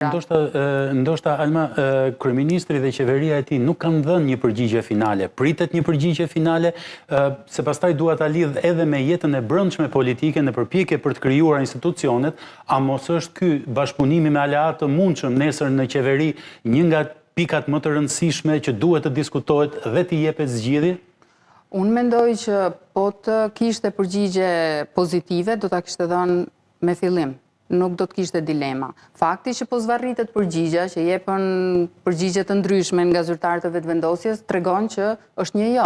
Ndoshta Alma, kryeministri dhe qeveria e tij nuk kanë dhënë një përgjigje finale. Pritet një përgjigje finale, se pastaj dua ta lidh edhe me jetën e brendshme politike në përpjekje për të krijuar institucionet, a mos është ky bashkëpunimi me aleat të mundshëm nesër në qeveri një nga pikat më të rëndësishme që duhet të diskutohet dhe të jepet zgjidhje? Unë mendoj që po të kishte përgjigje pozitive, do ta kishte dhënë me fillim. Nuk do të kishte dilema. Fakti që po zvarritet përgjigja, që jepen përgjigje të ndryshme nga zyrtarët e vetëvendosjes, tregon që është një jo.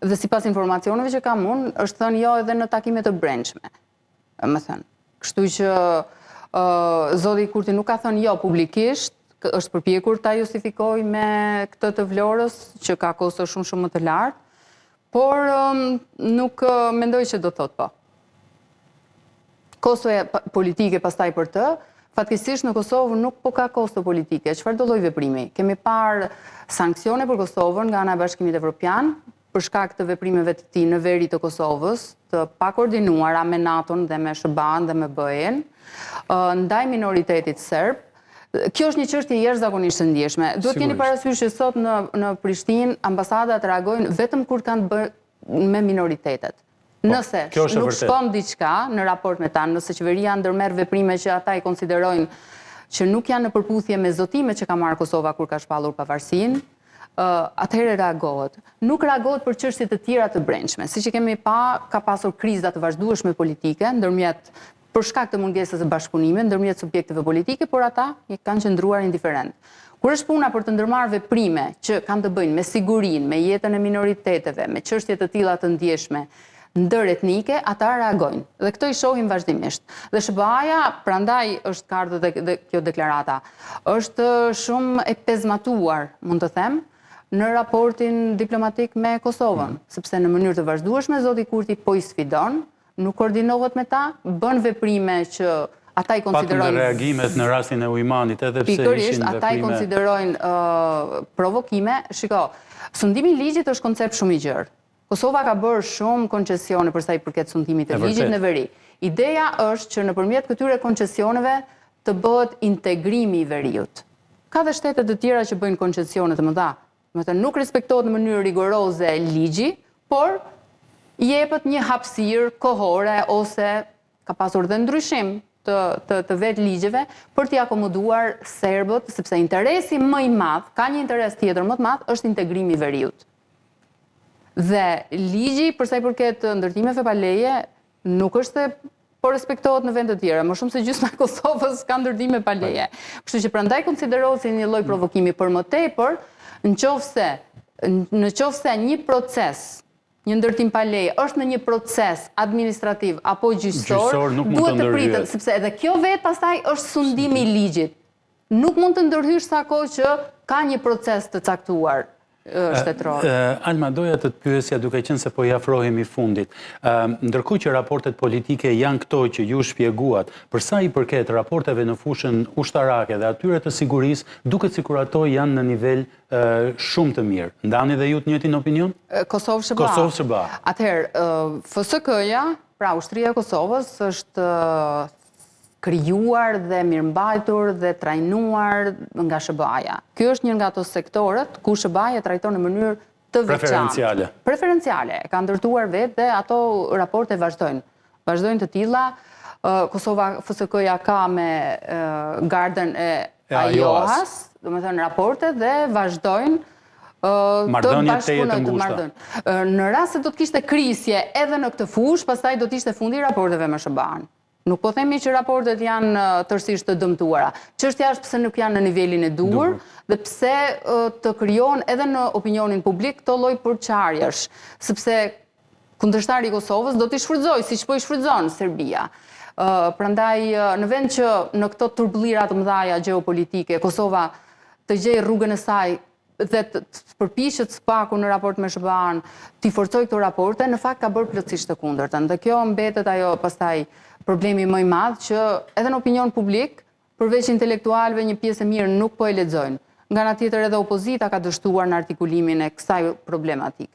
Dhe sipas informacioneve që kam unë, është thënë jo edhe në takime të brendshme. Më thënë. Kështu që zoti Kurti nuk ka thënë jo publikisht, është përpjekur ta justifikojë me këtë të Vlorës, që ka kosto shumë më të lartë, por nuk mendoj që do thotë po. Kostoja politike pastaj për të, fatkeqësisht në Kosovë nuk po ka kosto politike. Çfarë do lloj veprimi? Kemi parë sanksione për Kosovën nga ana e Bashkimit Evropian për shkak të veprimeve të tij në veri të Kosovës, të pakoordinuara me NATO-n dhe me SBA-n dhe me BE-n, ndaj minoritetit serb. Kjo është një çështje jashtëzakonisht e ndjeshme. Duhet keni parasysh që sot në Prishtinë ambasadat reagojnë vetëm kur kanë të bërë me minoritetet. Nëse nuk shkon diçka në raport me ta, nëse qeveria ndërmerr veprime që ata i konsiderojnë që nuk janë në përputhje me zotimet që ka marrë Kosova kur ka shpallur pavarësinë, atëherë reagohet. Nuk reagohet për çështje të tjera të brendshme. Siç e kemi pa, ka pasur kriza të vazhdueshme politike për shkak të mungesës së bashkëpunimit ndërmjet subjekteve politike, por ata kanë qëndruar indiferent. Kur është puna për të ndërmarrë veprime që kanë të bëjnë me sigurinë, me jetën e minoriteteve, me çështje të tilla të ndjeshme, ndëretnike, ata reagojnë. Dhe këto i shohim vazhdimisht. Dhe SBA-ja, prandaj është ka ardhur dhe kjo deklarata, është shumë e pezmatuar, mund të them, në raportin diplomatik me Kosovën, sepse në mënyrë të vazhdueshme zoti Kurti po i sfidon, nuk koordinohet me ta, bën veprime që ata i konsiderojnë... Patëm dhe reagimet në rastin e Ujmanit, edhe pse ishin pikërisht, veprime... ata i konsiderojnë provokime. Shiko, sundimi i ligjit është koncept shumë i gjerë. Kosova ka bërë shumë koncesione për sa i përket sundimit të ligjit në veri. Ideja është që nëpërmjet këtyre koncesioneve të bëhet integrimi i veriut. Ka dhe shtete të tjera që bëjnë koncesione të mëdha. Domethënë nuk respektohet në mënyrë rigoroze ligji, por jepet një hapësirë kohore ose ka pasur dhe ndryshim të vetë ligjeve për t'i akomoduar serbët, sepse interesi më i madh, ka një interes tjetër më të madh, është integrimi i veriut. Dhe ligji, përsa i përket ndërtimeve pa leje, nuk është po respektohet në vende të tjera, më shumë se gjysma e Kosovës ka ndërtime pa leje. Kështu që prandaj konsiderohet si një lloj provokimi, për më tepër, në qofse një proces, një ndërtim pa leje, është në një proces administrativ apo gjyqësor, duhet të pritet, sepse edhe kjo vetë pastaj është sundimi i ligjit. Nuk mund të ndërhysh sa kohë që ka një proces të caktuar. Alma, doja të të pyesja duke qenë se po i afrohemi fundit. Ndërkohë që raportet politike janë këto që ju shpjeguat, për sa i përket raporteve në fushën ushtarake dhe atyre të sigurisë, duket sikur ato janë në nivel shumë të mirë. Ndani dhe ju të njëjtin opinion? Kosovë-SBA. Atëherë, FSK-ja, pra ushtria e Kosovës, është krijuar dhe mirëmbajtur dhe trajnuar nga SBA-ja. Ky është një nga ato sektorët ku SBA-ja trajton në mënyrë të veçantë. Preferenciale. Ka ndërtuar vetë dhe ato raporte vazhdojnë. Vazhdojnë të tilla. Kosova FSK-ja ka me gardën e AIOHAS, domethënë raporte dhe vazhdojnë të bashkëpunojnë të marrëdhënie. Në rast se do të kishte krisje edhe në këtë fushë, pastaj do të ishte fundi i raporteve me SBA-n. Nuk po themi që raportet janë tërësisht të dëmtuara. Çështja është pse nuk janë në nivelin e duhur dhe pse të krijon edhe në opinionin publik këto lloj përçarjesh, sepse kundërshtari i Kosovës do t'i shfrytëzojë siç po i shfrytëzon Serbia. Prandaj në vend që në këto turbullira të mëdha gjeopolitike Kosova të gjejë rrugën e saj dhe të përpiqet spaku në raport me SBA-n, t'i forcojë këto raporte, në fakt ka bërë plotësisht të kundërtën. Dhe kjo mbetet ajo pastaj problemi më i madh që edhe në opinion publik, përveç intelektualëve një pjesë e mirë nuk po e lexojnë. Nga ana tjetër edhe opozita ka dështuar në artikulimin e kësaj problematike.